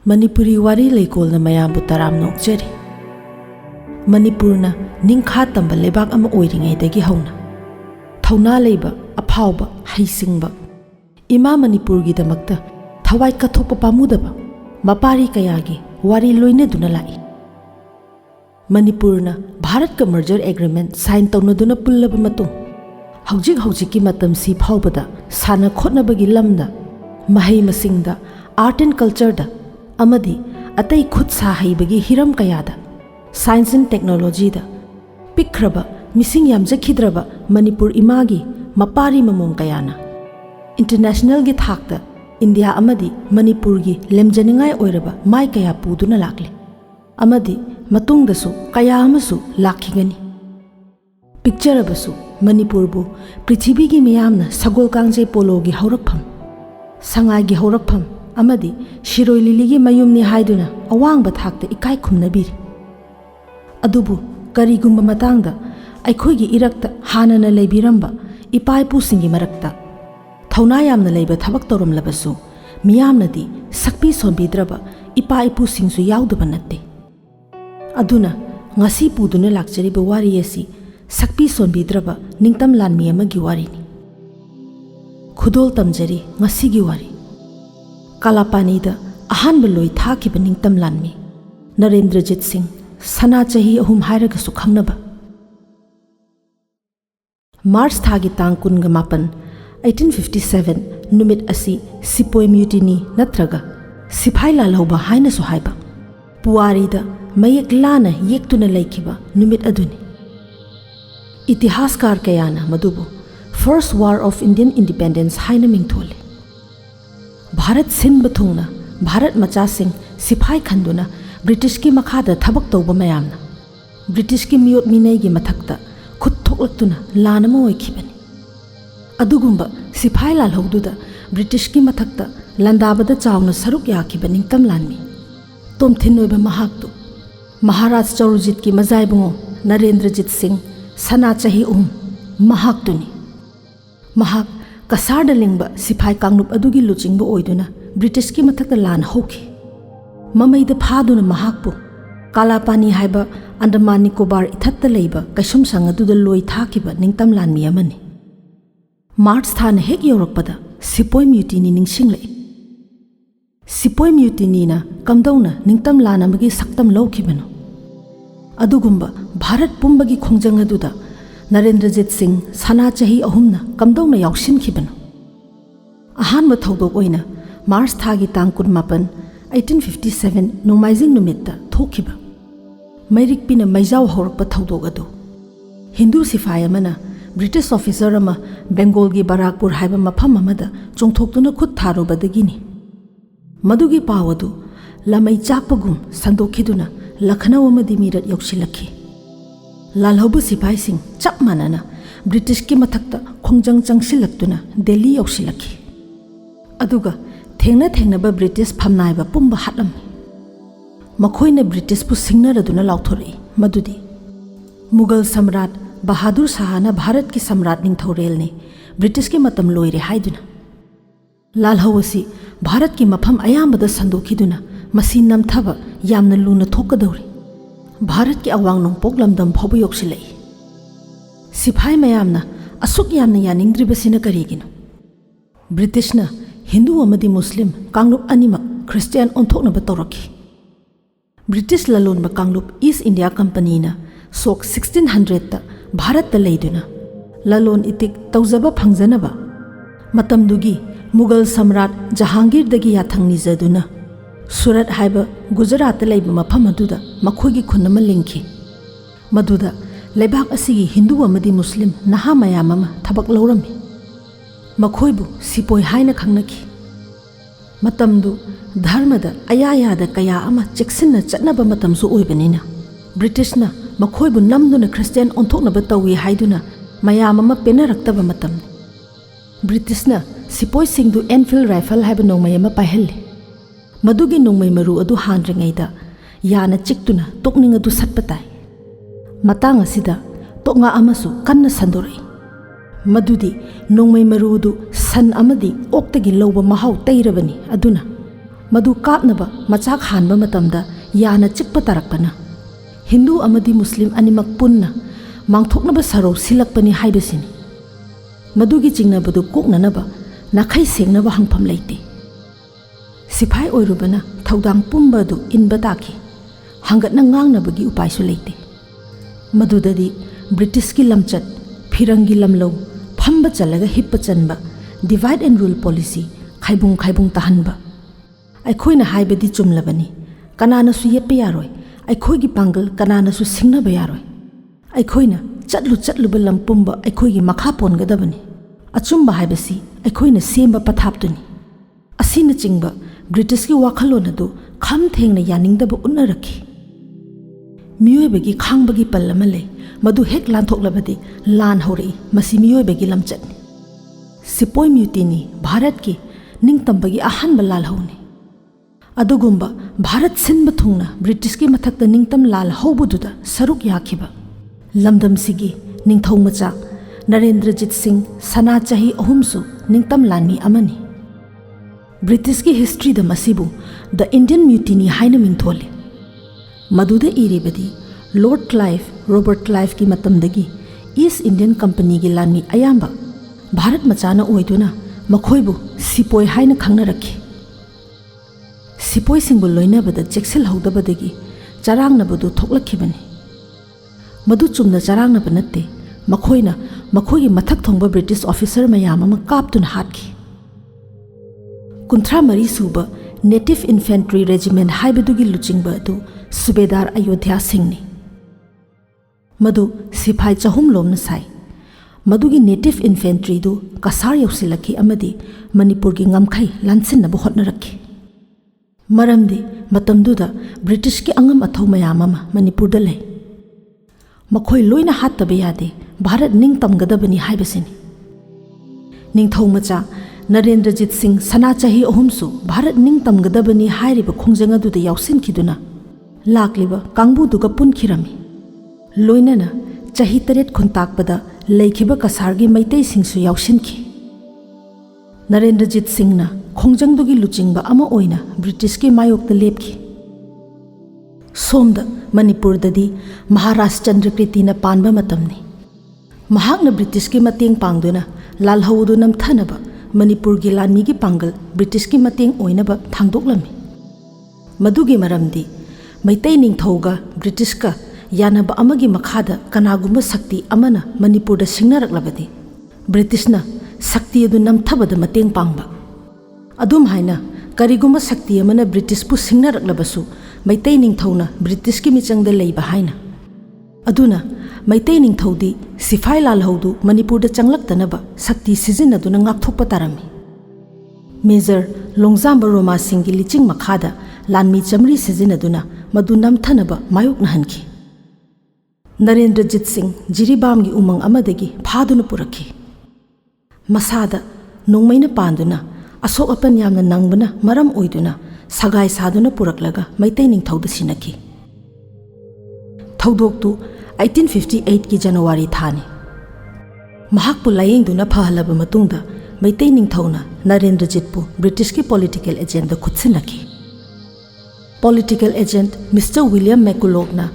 Manipuri wari leikol na mayambu taram nokjari. Manipurna ningkha tamba lebak ama oiringaidagi hauna. Thauna leiba aphauba haisingba. Ima Manipurgi damakta thawai kathokpa pamudaba mapari kayagi wari loineduna lai. Manipurna Bharat ka merger agreement sign taunaduna pullaba matung hawjiki matam si phaubada sana khotnabagi lamda mahai masingda art and culture da amadi atai khut sa haibagi hiram kayada science and technology da pikraba mising yamjakhidraba Manipur imagi mapari mamong kayana international gi thakta India amadi Manipur gi lemjaningai oiraba mai kaya puduna lakle amadi matungdasu kaya amasu lakhigani picture abasu Manipur bu prithvi gi miyamna sagol kangje polo gi haurakpham sangai gi haurakpham amadi shiroi lili gi mayumni haiduna awang ba thakta ikai khumnabiri adubu karigumba matangda aikhoi gi irakta hanana leibiramba ipai pu singi marakta thauna yamna leiba thabak torom labasu miyamnadi sakpi sonbidraba ipai pu singsu yaudaba natte aduna ngasi puduna lakchari ba wari asi sakpi sonbidraba ningtam lanmi amagi wari ni khudol tamjari ngasi gi wari kalapani da ahanba loi thakiba ningtam lanmi Narendrajit Singh sana chahi ahum hairaga su khangnaba March thagi tang kunga mapan 1857 numit asi Sepoy Mutiny natraga siphai lalhauba haina su haiba puari da mayek lana yektuna laikhiba numit aduni Itihaskar kayana madubu First War of Indian Independence haina mingthole Bharat sinba thungna Bharat macha sing siphai khanduna British ki makhada thabak tawba mayamna British ki miyot minai gi mathakta khut thoklaktuna lanama oikhibani adugumba siphai lalhaududa British ki mathakta landabada chawna saruk yakhibani kam lanmi tomthin oiba mahaktu Maharaj Chaurjit ki mazaibungo Narendrajit Singh sana chahi mahaktuni mahak kasarda lingba siphai kanglup adugi luchingba oiduna British ki mathakta lan hoki mamaida phaduna mahakpu kalapani haiba Andaman Nicobar ithatta leiba kaisum sangaduda loi thakiba ningtam lanmi amani March thana hek yorakpada Sepoy Mutiny ningsinglai Sepoy Mutiny na kamdauna ningtam lanamagi saktam lawkhibano adugumba Bharat pumbagi khongjang aduda Narendrajit Singh sana chahi ahumna kamdauna yaushinkhibano ahanba thodok oina March thagi tang kunmapan 1857 Nomaijing numitta thokhiba Mairik pina maijau horakpa thodok adu Hindu siphai amana British officer ama Bengal gi Barakpur haiba mafam amada chongthoktuna khut tharubadagini madugi pawadu lamai chakpagum sandokhiduna Lucknow amadi mirat yausilakhi lalhaubu sipai sing chap manana British ki mathakta khongjang changsilaktuna Delhi yausilakhi aduga thengna ba British phamnaiba pumba hatam makhoina British pu singnaraduna lauthori madudi Mughal samrat Bahadur Shahana Bharat ki samrat ningthorel ne British ki matam loire haiduna lalhawasi Bharat ki mafam ayambada sandokhiduna masi namthaba yamna luna thokadori Bharat ki awang nongpok lamdam phabu yoksilai siphai mayamna asuk yamna yaningdribasina karigino British na Hindu amadi Muslim kanglup animak Christian onthoknaba tawrakhi British lalonba kanglup East India Company na sok 1600 ta Bharat ta leiduna lalon itik tawjaba phangjanaba matamdugi Mughal samrat Jahangir dagi yathang nijaduna Surat haiba Gujarat laiba mafam aduda makhoigi khunama lingki maduda leibak asigi Hindu amadi Muslim naha mayam ama thabak laurami makhoibu Sepoy haina khangnaki matamdu dharmada ayayada kaya ama cheksinna chatnaba matamsu oibanina British na makhoibu namduna Christian onthoknaba tawi haiduna mayam ama penaraktaba matam British na Sepoy singdu Enfield rifle haiba nongmayama paihalli madugi nongmai maru adu handringaida yana chiktuna tokning adu satpatai matang asida toknga amasu kanna sandorai madudi nongmai maru du san amadi oktagi loba mahau tairabani aduna मधु कापनबा मचाक हानबा मतमदा याना चिकपा तारकपना हिंदू अमदी मुस्लिम अनिमक पुन्ना मांगथोकनबा सरो सिलकपनी हाइबसिनी मधुगी चिंगनबदु कोकननबा नाखै सेंगनबा हंगफम लेते सिपाही ओइरुबना थौदांग पुंबदु इनबा ताखि हंगतना ngangnabagi उपायसु लेते मधुददी British की लमचत फिरंगी लमलो फंबा चलगा हिप्पा चनबा डिवाइड एंड रूल पॉलिसी खाइबुंग खाइबुंग तहनबा अखोइना हाइबदी चुमलबनी कनानासु येप्पा यारोय अखोइगी पांगल कनानासु सिंगनबा यारोय अखोइना चटलुबा लमपुंबा अखोइगी मखा पोनगदबनी अचुंबा हाइबसी अखोइना सेंबा पथापतुनी असिना चिंगबा ब्रिटिश की वाखलोन अदु खम थेंगना यानिंगदबा उन्नरखि मियोइबगी खांगबगी पल्लमा ले मधु हेक लांथोकलबदी लान हौरई मसी मियोइबगी लमचतनी सिपोई म्यूटिनी भारत की निंगतंबगी अहनबा लालहौनी अदुगुंबा भारत सिनबा थुंगना ब्रिटिश की मथक्ता निंगतम लालहौबुदुदा सरुक याखिबा लमदमसिगी निंगथौ मचा नरेंद्रजीत सिंह सना चाही अहुमसु निंगतम लानमी अमनी ब्रिटिश की हिस्ट्री द मसीबु द इंडियन म्यूटिनी हाइना मिंथोले मधुदा इरिबदी लॉर्ड क्लाइव रॉबर्ट क्लाइव की मतमदगी ईस्ट इंडियन कंपनी की लानमी अयाम्बा भारत मचाना ओइदुना मखोइबु सिपोय हाइना खंगनरखि सिपोय सिंबु लोइनबदा जेक्सेल हौदबदगी चरांगनबदु थोकलखिबनी मधु चुमना चरांगनब नत्ते मखोइना मखोइगी मथक थोंबा ब्रिटिश ऑफिसर मयाम अमा कापतुना हाटखि 53 सूबा नेटिव इन्फेंट्री रेजिमेंट हाइबदुगी लुचिंगबा अदु सुबेदार अयोध्या सिंह ने मधु सिपाही चहुम लोमना साई मधुगी नेटिव इन्फेंट्री दु कसार यौसिलखि अमदी मणिपुर की ngमखै लानसिनबा होटनरखि मरमदी मतमदुदा ब्रिटिश की अंगम अथौ मयाम अमा मणिपुरदा लै मखोइ लोइना हातबा यादे भारत निंगतमगदबनी हाइबसिनी निंगथौ मचा नरेंद्रजीत सिंह सना चाही अहुमसु भारत निंगतमगदबनी हाइरिबा खोंजंग अदुदा याउसिनखिदुना लाक्लिबा कांगबुदुगा पुनखिरमी लोइनना चाही 8 खुनताकपदा लेखिबा कसारगी मैतै सिंहसु याउसिनखि नरेंद्रजीत सिंहना खोंजंगदुगी लुचिंगबा अमा ओइना ब्रिटिश की मायोक्ता लेपखि सोमदा मणिपुरददी महाराज चंद्रकृतिना पानबा मतमनी महाकना ब्रिटिश की मतेंग पांगदुना लालहौदु नमथनबा मणिपुर की लानमी की पांगल ब्रिटिश की मतेंग ओइनबा थांगदोकलमी मधुगी मरमदी मैतै निंगथौगा ब्रिटिश का यानबा अमगी मखादा कनागुंबा शक्ति अमना मणिपुरदा सिंगनरकलबदी ब्रिटिशना शक्ति अदु नमथबदा मतेंग पांगबा अदुम हाइना करिगुंबा शक्ति अमना ब्रिटिशपु सिंगनरकलबसु मैतै निंगथौना ब्रिटिश की मिचंगदा लैबा हाइना अदुना मैतै निंगथौदी सिफाई लालहौदु मणिपुरदा चंगलक्तनबा शक्ति सिजिन्नदुना ngakthokpa tarami major Longjamba Roma Singh की लिचिंग मखादा लानमी चमरी सिजिन्नदुना मदु नमथनबा मायोकनहनखि नरेंद्रजीत सिंह जिरीबाम की उमंग अमदगी फादुना पुरखि मसादा नोंमैना पांदुना असोक अपन यामना नंगबना मरम ओइदुना सगाई सादुना पुरकलगा मैतै निंगथौदा सिनखि थौदोक्तु 1858 की जनवरी थानी महाकपु लायेंगदुना फहलबा मतुंगदा मैतै निंगथौना नरेंद्रजीतपु ब्रिटिश की पॉलिटिकल एजेंट दा खुदसिनखि पॉलिटिकल एजेंट मिस्टर विलियम मैकुलॉगना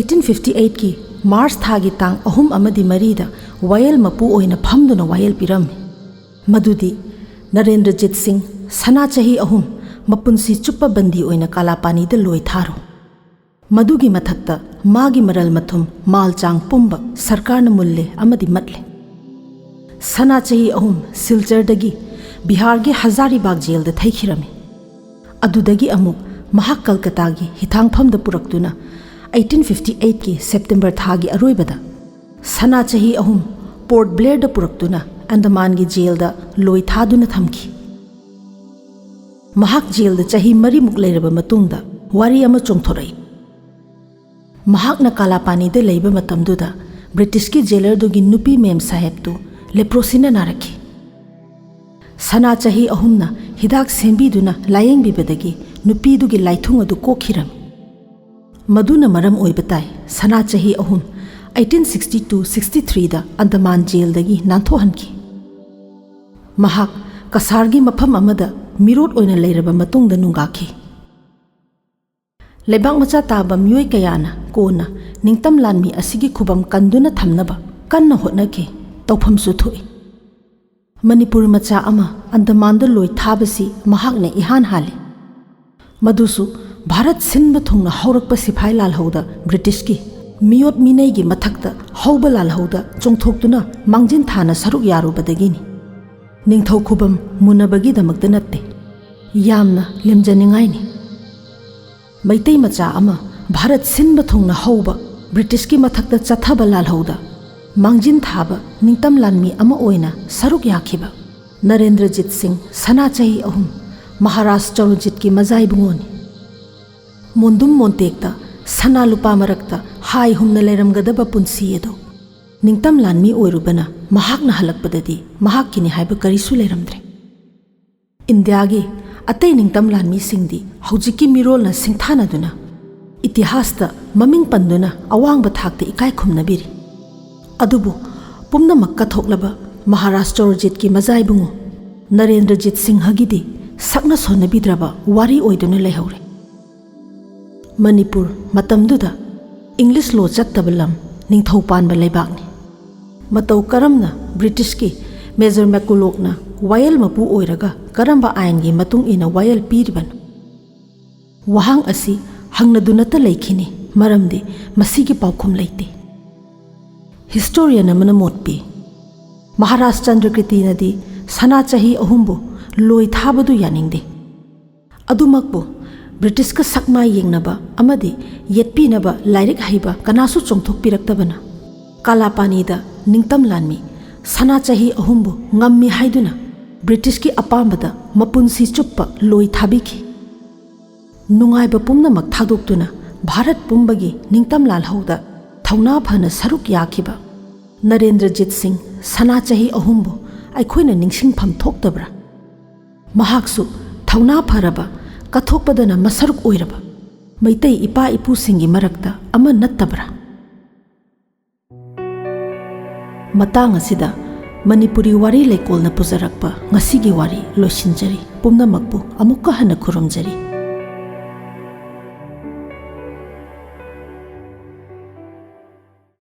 1858 की मार्च थागी तांग अहुम अमदी मरीदा वायल मपु ओइना फमदुना वायल पिरमी मदुदी नरेंद्रजीत सिंह सना चाही अहुम मपुंसी चुप्पा बंदी ओइना कालापानीदा लोय थारो मदुगी मथक्ता मागी मरल मथुम मालचांग पुंबा सरकारना मुल्ले अमदी मटले सना चाही अहुम सिलचरदगी बिहार के हजारीबाग जेल दा थैखिरमी अदुदगी अमुक महाक कलकत्तागी हिथांगफमदा पुरक्तुना 1858 की सेप्टेम्बर थागी अरोइबदा सना चाही अहुम पोर्ट ब्लेयर दा पुरक्तुना अंडमान की जेल दा लोय थादुना थमखि महाक जेल दा चाही मरी मुक लेरबा मतुंगदा वारी अमा चोंगथोरई महाकना कालापानीदा लैबा मतमदुदा ब्रिटिश की जेलर दुगी नुपी मेम साहेबदु लेप्रोसिना नारखि सना चाही अहुमना हिदाक सेंबीदुना लायेंगबिबदगी नुपीदुगी लाइथुंग अदु कोखिरमी मदुना मरम ओइबताई सना चाही अहुम 1862-63 दा अंडमान जेल दगी नांथोहनखि महाक कसारगी मफम अमदा ꯃꯤꯔꯣꯠ ꯑꯣꯏꯅ ꯂꯩꯔꯕ ꯃꯇꯨꯡꯗ ꯅꯨꯡꯒꯥꯈꯤ꯫ ꯂꯩꯕꯥꯛ ꯃꯆꯥ ꯇꯥꯕ ꯃꯤꯑꯣꯏ ꯀꯌꯥꯅ ꯀꯣꯟꯅ ꯅꯤꯡꯇꯝ ꯂꯥꯟꯃꯤ ꯑꯁꯤꯒꯤ ꯈꯨꯕꯝ ꯀꯟꯗꯨꯅ ꯊꯝꯅꯕ ꯀꯟꯅ ꯍꯣꯠꯅꯈꯤ, ꯇꯧꯐꯝꯁꯨ ꯊꯣꯛꯏ꯫ ꯃꯅꯤꯄꯨꯔ ꯃꯆꯥ ꯑꯃ ꯑꯟꯗꯃꯥꯟꯗ ꯂꯣꯏ ꯊꯥꯕꯁꯤ ꯃꯍꯥꯛꯅ ꯏꯍꯥꯟ ꯍꯥꯜꯂꯤ꯫ ꯃꯗꯨꯁꯨ ꯚꯥꯔꯠ ꯁꯤꯟꯕ ꯊꯨꯡꯅ ꯍꯧꯔꯛꯄ ꯁꯤꯐꯥꯏ ꯂꯥꯜꯍꯧꯗ ꯕ꯭ꯔꯤꯇꯤꯁꯀꯤ ꯃꯤꯑꯣꯠ ꯃꯤꯅꯩꯒꯤ ꯃꯊꯛꯇ ꯍꯧꯕ ꯂꯥꯜꯍꯧꯗ ꯆꯣꯡꯊꯣꯛꯇꯨꯅ ꯃꯥꯡꯖꯤꯟ ꯊꯥꯅ ꯁꯔꯨꯛ ꯌꯥꯔꯨꯕꯗꯒꯤꯅꯤ꯫ ꯅꯤꯡꯊꯧ ꯈꯨꯕꯝ ꯃꯨꯟꯅꯕꯒꯤꯗꯃꯛꯇ ꯅꯠꯇꯦ, ꯌꯥꯝꯅ ꯂꯦꯝꯖꯅꯤꯡꯉꯥꯏꯅꯤ꯫ ꯃꯩꯇꯩ ꯃꯆꯥ ꯑꯃ ꯚꯥꯔꯠ ꯁꯤꯟꯕ ꯊꯨꯡꯅ ꯍꯧꯕ ꯕ꯭ꯔꯤꯇꯤꯁꯀꯤ ꯃꯊꯛꯇ ꯆꯠꯊꯕ ꯂꯥꯜꯍꯧꯗ ꯃꯥꯡꯖꯤꯟ ꯊꯥꯕ ꯅꯤꯡꯇꯝ ꯂꯥꯟꯃꯤ ꯑꯃ ꯑꯣꯏꯅ ꯁꯔꯨꯛ ꯌꯥꯈꯤꯕ ꯅꯔꯦꯟꯗ꯭ꯔꯖꯤꯠ ꯁꯤꯡ ꯁꯅꯥ ꯆꯍꯤ 3 ꯃꯍꯥꯔꯥꯖ ꯆꯧꯔꯖꯤꯠꯀꯤ ꯃꯖꯥꯏꯕꯨꯡꯉꯣꯅꯤ꯫ ꯃꯣꯟꯗꯨꯝ ꯃꯣꯟꯇꯦꯛꯇ ꯁꯅꯥ ꯂꯨꯄꯥ ꯃꯔꯛꯇ ꯍꯥꯏ ꯍꯨꯝꯅ ꯂꯩꯔꯝꯒꯗꯕ ꯄꯨꯟꯁꯤ ꯑꯗꯣ ꯅꯤꯡꯇꯝ ꯂꯥꯟꯃꯤ ꯑꯣꯏꯔꯨꯕꯅ ꯃꯍꯥꯛꯅ ꯍꯜꯂꯛꯄꯗꯗꯤ ꯃꯍꯥꯛꯀꯤꯅꯤ ꯍꯥꯏꯕ ꯀꯔꯤꯁꯨ ꯂꯩꯔꯝꯗ꯭ꯔꯦ꯫ ꯏꯟꯗꯤꯌꯥꯒꯤ ꯑꯇꯩ ꯅꯤꯡꯇꯝ ꯂꯥꯟꯃꯤꯁꯤꯡꯗꯤ ꯍꯧꯖꯤꯛꯀꯤ ꯃꯤꯔꯣꯜꯅ ꯁꯤꯡꯊꯥꯅꯗꯨꯅ ꯏꯇꯤꯍꯥꯁꯇ ꯃꯃꯤꯡ ꯄꯟꯗꯨꯅ ꯑꯋꯥꯡꯕ ꯊꯥꯛꯇ ꯏꯀꯥꯏ ꯈꯨꯝꯅꯕꯤꯔꯤ꯫ ꯑꯗꯨꯕꯨ ꯄꯨꯝꯅꯃꯛ ꯀꯠꯊꯣꯛꯂꯕ ꯃꯍꯥꯔꯥꯖ ꯆꯧꯔꯖꯤꯠꯀꯤ ꯃꯖꯥꯏꯕꯨꯡꯉꯣ ꯅꯔꯦꯟꯗ꯭ꯔꯖꯤꯠ ꯁꯤꯡꯍꯒꯤꯗꯤ ꯁꯛꯅ ꯁꯣꯟꯅꯕꯤꯗ꯭ꯔꯕ ꯋꯥꯔꯤ ꯑꯣꯏꯗꯨꯅ ꯂꯩꯍꯧꯔꯦ꯫ ꯃꯅꯤꯄꯨꯔ ꯃꯇꯝꯗꯨꯗ ꯏꯪꯂꯤꯁ ꯂꯣ ꯆꯠꯇꯕ ꯂꯝ, ꯅꯤꯡꯊꯧ ꯄꯥꯟꯕ ꯂꯩꯕꯥꯛꯅꯤ꯫ ꯃꯇꯧ ꯀꯔꯝꯅ ꯕ꯭ꯔꯤꯇꯤꯁꯀꯤ ꯃꯦꯖꯔ ꯃꯦꯀꯨꯂꯣꯛꯅ ꯋꯥꯌꯦꯜ ꯃꯄꯨ ꯑꯣꯏꯔꯒ ꯀꯔꯝꯕ ꯑꯥꯏꯟꯒꯤ ꯃꯇꯨꯡ ꯏꯟꯅ ꯋꯥꯌꯦꯜ ꯄꯤꯔꯤꯕꯅꯣ? ꯋꯥꯍꯪ ꯑꯁꯤ ꯍꯪꯅꯗꯨꯅꯇ ꯂꯩꯈꯤꯅꯤ, ꯃꯔꯝꯗꯤ ꯃꯁꯤꯒꯤ ꯄꯥꯎꯈꯨꯝ ꯂꯩꯇꯦ꯫ ꯍꯤꯁꯇꯣꯔꯤꯌꯟ ꯑꯃꯅ ꯃꯣꯠ ꯄꯤ, ꯃꯍꯥꯔꯥꯖ ꯆꯟꯗ꯭ꯔꯀꯤꯔꯇꯤꯅꯗꯤ ꯁꯅꯥ ꯆꯍꯤ 3ꯕꯨ ꯂꯣꯏ ꯊꯥꯕꯗꯨ ꯌꯥꯅꯤꯡꯗꯦ꯫ ꯑꯗꯨꯃꯛꯄꯨ ꯕ꯭ꯔꯤꯇꯤꯁꯀ ꯁꯛꯃꯥꯏ ꯌꯦꯡꯅꯕ ꯑꯃꯗꯤ ꯌꯦꯠꯄꯤꯅꯕ ꯂꯥꯏꯔꯤꯛ ꯍꯩꯕ ꯀꯅꯥꯁꯨ ꯆꯣꯡꯊꯣꯛꯄꯤꯔꯛꯇꯕꯅ ꯀꯥꯂꯥꯄꯥꯅꯤꯗ ꯅꯤꯡꯇꯝ ꯂꯥꯟꯃꯤ ꯁꯅꯥ ꯆꯍꯤ 3ꯕꯨ ꯉꯝꯃꯤ ꯍꯥꯏꯗꯨꯅ ꯕ꯭ꯔꯤꯇꯤꯁꯀꯤ ꯑꯄꯥꯝꯕꯗ ꯃꯄꯨꯟꯁꯤ ꯆꯨꯞꯄ ꯂꯣꯏ ꯊꯥꯕꯤꯈꯤ꯫ ꯅꯨꯡꯉꯥꯏꯕ ꯄꯨꯝꯅꯃꯛ ꯊꯥꯗꯣꯛꯇꯨꯅ ꯚꯥꯔꯠ ꯄꯨꯝꯕꯒꯤ ꯅꯤꯡꯇꯝ ꯂꯥꯜꯍꯧꯗ ꯊꯧꯅꯥ ꯐꯅ ꯁꯔꯨꯛ ꯌꯥꯈꯤꯕ ꯅꯔꯦꯟꯗ꯭ꯔꯖꯤꯠ ꯁꯤꯡ ꯁꯅꯥ ꯆꯍꯤ 3ꯕꯨ ꯑꯩꯈꯣꯏꯅ ꯅꯤꯡꯁꯤꯡꯐꯝ ꯊꯣꯛꯇꯕ꯭ꯔꯥ? ꯃꯍꯥꯛꯁꯨ ꯊꯧꯅꯥ ꯐꯔꯕ, ꯀꯠꯊꯣꯛꯄꯗꯅ ꯃꯁꯔꯨꯛ ꯑꯣꯏꯔꯕ ꯃꯩꯇꯩ ꯏꯄꯥ ꯏꯄꯨꯁꯤꯡꯒꯤ ꯃꯔꯛꯇ ꯑꯃ ꯅꯠꯇꯕ꯭ꯔꯥ? ꯃꯇꯥꯡ ꯑꯁꯤꯗ ꯃꯅꯤꯄꯨꯔꯤ ꯋꯥꯔꯤ ꯂꯩꯀꯣꯜꯅ ꯄꯨꯖꯔꯛꯄ ꯉꯁꯤꯒꯤ ꯋꯥꯔꯤ ꯂꯣꯏꯁꯤꯟꯖꯔꯤ꯫ ꯄꯨꯝꯅꯃꯛꯄꯨ ꯑꯃꯨꯛꯀ ꯍꯟꯅ ꯈꯨꯔꯨꯝꯖꯔꯤ꯫